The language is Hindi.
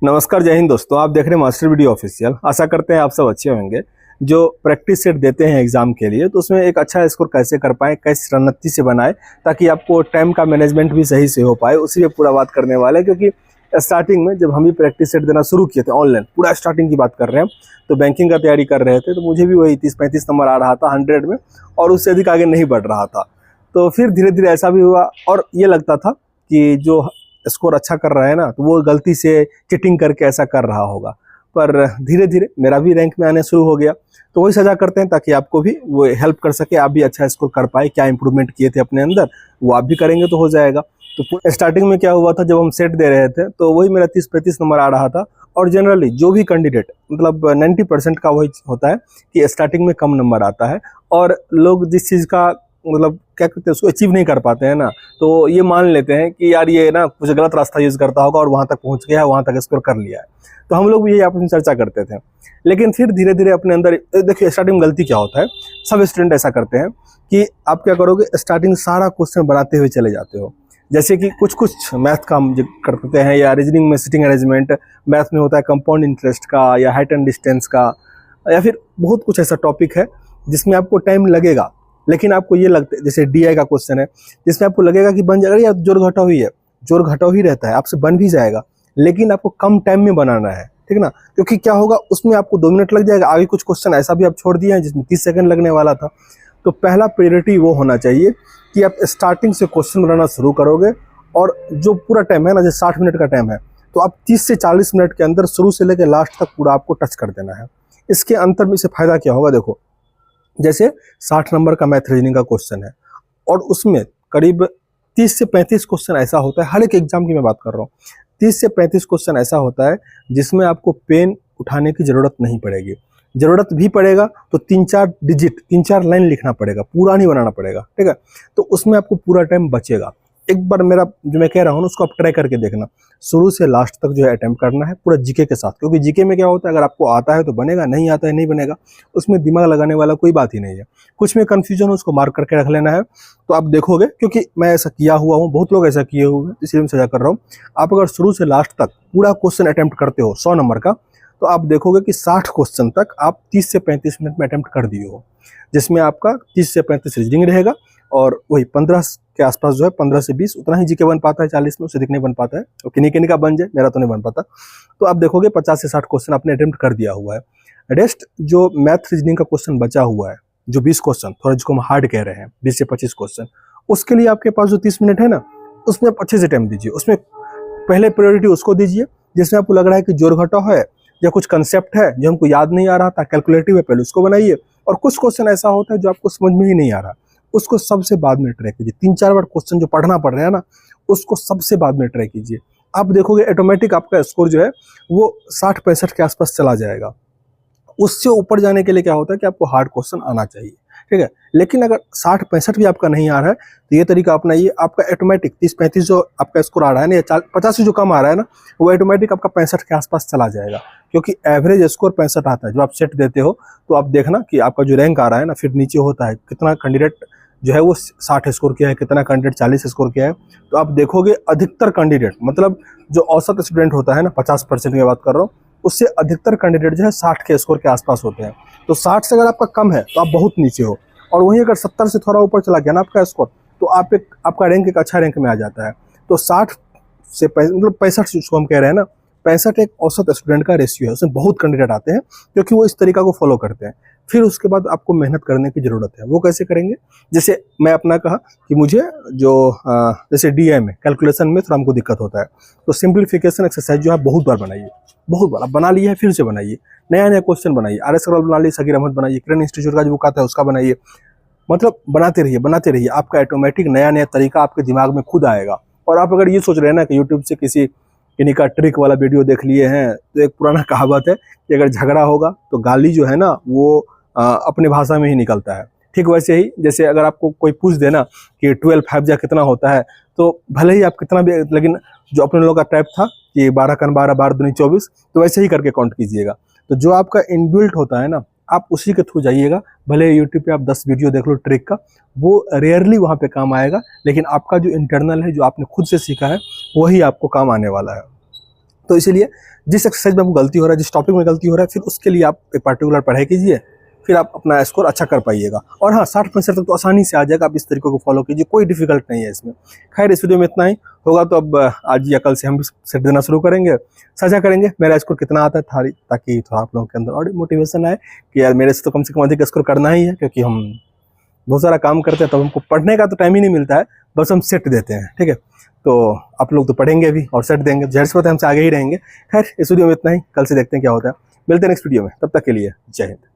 नमस्कार, जय हिंद दोस्तों। आप देख रहे हैं मास्टर वीडियो ऑफिशियल। आशा करते हैं आप सब अच्छे होंगे। जो प्रैक्टिस सेट देते हैं एग्जाम के लिए, तो उसमें एक अच्छा स्कोर कैसे कर पाएँ, कैसे रणनीति से बनाएं ताकि आपको टाइम का मैनेजमेंट भी सही से हो पाए, उसी पे पूरा बात करने वाले हैं। क्योंकि स्टार्टिंग में जब हम भी प्रैक्टिस सेट देना शुरू किए थे ऑनलाइन, पूरा स्टार्टिंग की बात कर रहे हैं, तो बैंकिंग का तैयारी कर रहे थे, तो मुझे भी वही 30-35 नंबर आ रहा था 100 में, और उससे अधिक आगे नहीं बढ़ रहा था। तो फिर धीरे धीरे ऐसा भी हुआ और ये लगता था कि जो स्कोर अच्छा कर रहा है ना, तो वो गलती से चीटिंग करके ऐसा कर रहा होगा। पर धीरे धीरे मेरा भी रैंक में आने शुरू हो गया। तो वही सजा करते हैं ताकि आपको भी वो हेल्प कर सके, आप भी अच्छा स्कोर कर पाए। क्या इंप्रूवमेंट किए थे अपने अंदर, वो आप भी करेंगे तो हो जाएगा। तो स्टार्टिंग में क्या हुआ था, जब हम सेट दे रहे थे तो वही मेरा 30-35 नंबर आ रहा था। और जनरली जो भी कैंडिडेट, मतलब 90% का वही होता है कि स्टार्टिंग में कम नंबर आता है, और लोग जिस चीज़ का मतलब क्या कहते हैं उसको अचीव नहीं कर पाते हैं ना, तो ये मान लेते हैं कि यार ये ना कुछ गलत रास्ता यूज़ करता होगा और वहाँ तक पहुँच गया है, वहाँ तक स्कोर कर लिया है। तो हम लोग भी यही आपस में चर्चा करते थे। लेकिन फिर धीरे धीरे अपने अंदर देखिए, स्टार्टिंग में गलती क्या होता है, सब स्टूडेंट ऐसा करते हैं कि आप क्या करोगे, स्टार्टिंग सारा क्वेश्चन बनाते हुए चले जाते हो। जैसे कि कुछ कुछ मैथ का हम करते हैं, या रीजनिंग में सिटिंग अरेंजमेंट, मैथ में होता है कंपाउंड इंटरेस्ट का, या हाइट एंड डिस्टेंस का, या फिर बहुत कुछ ऐसा टॉपिक है जिसमें आपको टाइम लगेगा। लेकिन आपको ये लगता है, जैसे डीआई का क्वेश्चन है जिसमें आपको लगेगा कि बन जाएगा, या जोड़ घटाव ही है, जोड़ घटाव ही रहता है, आपसे बन भी जाएगा, लेकिन आपको कम टाइम में बनाना है, ठीक ना। क्योंकि क्या होगा, उसमें आपको 2 मिनट लग जाएगा। आगे कुछ क्वेश्चन ऐसा भी आप छोड़ दिए हैं जिसमें 30 सेकंड लगने वाला था। तो पहला प्रायोरिटी वो होना चाहिए कि आप स्टार्टिंग से क्वेश्चन बनाना शुरू करोगे, और जो पूरा टाइम है ना, जैसे 60 मिनट का टाइम है, तो आप 30 से 40 मिनट के अंदर शुरू से लेकर लास्ट तक पूरा आपको टच कर देना है। इसके अंतर में से फायदा क्या होगा, देखो, जैसे 60 नंबर का मैथ रीजनिंग का क्वेश्चन है, और उसमें करीब 30 से 35 क्वेश्चन ऐसा होता है, हर एक एग्जाम की मैं बात कर रहा हूँ, 30 से 35 क्वेश्चन ऐसा होता है जिसमें आपको पेन उठाने की ज़रूरत नहीं पड़ेगी। ज़रूरत भी पड़ेगा तो 3-4 डिजिट, 3-4 लाइन लिखना पड़ेगा, पूरा नहीं बनाना पड़ेगा, ठीक है। तो उसमें आपको पूरा टाइम बचेगा। एक बार मेरा जो मैं कह रहा हूँ ना, उसको आप ट्राई करके देखना, शुरू से लास्ट तक जो है अटेम्प्ट करना है पूरा जीके के साथ। क्योंकि जीके में क्या होता है, अगर आपको आता है तो बनेगा, नहीं आता है नहीं बनेगा, उसमें दिमाग लगाने वाला कोई बात ही नहीं है। कुछ में कन्फ्यूजन हो उसको मार्क करके रख लेना है, तो आप देखोगे, क्योंकि मैं ऐसा किया हुआ हूँ, बहुत लोग ऐसा किए हुए हैं, इसलिए मैं सजा कर रहा हूँ। आप अगर शुरू से लास्ट तक पूरा क्वेश्चन अटेम्प्ट करते हो 100 नंबर का, तो आप देखोगे कि 60 क्वेश्चन तक आप 30 से 35 मिनट में अटेम्प्ट कर दिए हो, जिसमें आपका 30 से 35 रीजनिंग रहेगा, और वही 15 के आसपास जो है, 15 से 20 उतना ही जीके बन पाता है, 40 में उससे अधिक नहीं बन पाता है। और किन्हीं किन्हीं का बन जाए, मेरा तो नहीं बन पाता। तो आप देखोगे 50 से 60 क्वेश्चन आपने अटेम्प्ट कर दिया हुआ है। रेस्ट जो मैथ रीजनिंग का क्वेश्चन बचा हुआ है, जो 20 क्वेश्चन, थोड़ा जिसको हम हार्ड कह रहे हैं, 20 से 25 क्वेश्चन, उसके लिए आपके पास जो 30 मिनट है ना, उसमें आप अच्छे से टाइम दीजिए। उसमें पहले प्रायोरिटी उसको दीजिए जिसमें आपको लग रहा है कि जोड़ घटाव है, या कुछ कंसेप्ट है जो हमको याद नहीं आ रहा था, कैलकुलेटिव है, पहले उसको बनाइए। और कुछ क्वेश्चन ऐसा होता है जो आपको समझ में ही नहीं आ रहा, उसको सबसे बाद में ट्राई कीजिए। 3-4 बार क्वेश्चन जो पढ़ना पड़ रहा है ना, उसको सबसे बाद में ट्राई कीजिए। आप देखोगे ऑटोमेटिक आपका स्कोर जो है वो 60-65 के आसपास चला जाएगा। उससे ऊपर जाने के लिए क्या होता है कि आपको हार्ड क्वेश्चन आना चाहिए, ठीक है। लेकिन अगर 60-65 भी आपका नहीं आ रहा है, तो ये तरीका अपनाइए, आपका ऑटोमेटिक 30-35 जो आपका स्कोर आ रहा है ना, या 50 से जो कम आ रहा है ना, वो ऑटोमेटिक आपका 65 के आसपास चला जाएगा। क्योंकि एवरेज स्कोर 65 आता है। जो आप सेट देते हो, तो आप देखना कि आपका जो रैंक आ रहा है ना, फिर नीचे होता है कितना कैंडिडेट जो है वो 60 स्कोर किया है, कितना कैंडिडेट 40 स्कोर किया है। तो आप देखोगे अधिकतर कैंडिडेट, मतलब जो औसत स्टूडेंट होता है ना, 50% की बात कर रहा हूँ, उससे अधिकतर कैंडिडेट जो है 60 के स्कोर के आसपास होते हैं। तो 60 से अगर आपका कम है तो आप बहुत नीचे हो, और वहीं अगर 70 से थोड़ा ऊपर चला गया ना आपका स्कोर, तो आपका रैंक एक अच्छा रैंक में आ जाता है। तो 60 से मतलब 65 जिसको हम कह रहे हैं ना, 65 एक औसत स्टूडेंट का रेशियो है। उसमें बहुत कैंडिडेट आते हैं क्योंकि वो इस तरीका को फॉलो करते हैं। फिर उसके बाद आपको मेहनत करने की ज़रूरत है। वो कैसे करेंगे, जैसे मैं अपना कहा कि मुझे जो जैसे डीआई में कैलकुलेशन में थोड़ा हमको दिक्कत होता है, तो सिंप्लीफिकेशन एक्सरसाइज जो है बहुत बार बनाइए, बहुत बार। आप बना लिए है, फिर से बनाइए, नया नया क्वेश्चन बनाइए। RS अग्रवाल बना लिए, सगीर अहमद बनाइए, किरण इंस्टीट्यूट का जो बुक आता है उसका बनाइए। मतलब बनाते रहिए, बनाते रहिए। आपका ऑटोमेटिक नया नया तरीका आपके दिमाग में खुद आएगा। और आप अगर ये सोच रहे हैं ना कि यूट्यूब से किन्हीं का ट्रिक वाला वीडियो देख लिए हैं, तो एक पुराना कहावत है कि अगर झगड़ा होगा तो गाली जो है ना, वो अपने भाषा में ही निकलता है। ठीक वैसे ही, जैसे अगर आपको कोई पूछ देना कि 12 5 जा कितना होता है, तो भले ही आप कितना भी, लेकिन जो अपने लोगों का टाइप था कि 12 कन 12 12 दूनी 24, तो वैसे ही करके काउंट कीजिएगा। तो जो आपका इनबिल्ट होता है ना, आप उसी के थ्रू जाइएगा। भले यूट्यूब पे आप 10 वीडियो देख लो ट्रिक का, वो रेयरली वहाँ पे काम आएगा, लेकिन आपका जो इंटरनल है, जो आपने खुद से सीखा है, वही आपको काम आने वाला है। तो इसीलिए जिस एक्सरसाइज में आपको गलती हो रहा है, जिस टॉपिक में गलती हो रहा है, फिर उसके लिए आप एक पर्टिकुलर पढ़ाई कीजिए, फिर आप अपना स्कोर अच्छा कर पाइएगा। और हाँ, 60% तक तो आसानी से आ जाएगा। आप इस तरीके को फॉलो कीजिए, कोई डिफिकल्ट नहीं है इसमें। खैर, इस वीडियो में इतना ही होगा, तो अब आज या कल से हम भी सेट देना शुरू करेंगे, साझा करेंगे मेरा स्कोर कितना आता है ताकि थोड़ा आप लोगों के अंदर और मोटिवेशन आए कि यार मेरे से तो कम से कम अधिक स्कोर करना ही है, क्योंकि हम बहुत सारा काम करते हैं तो हमको पढ़ने का तो टाइम ही नहीं मिलता है, बस हम सेट देते हैं। ठीक है, तो आप लोग तो पढ़ेंगे भी और सेट देंगे, ज़ाहिर सी बात है हमसे आगे ही रहेंगे। खैर, इस वीडियो में इतना ही, कल से देखते हैं क्या होता है। मिलते हैं नेक्स्ट वीडियो में, तब तक के लिए जय हिंद।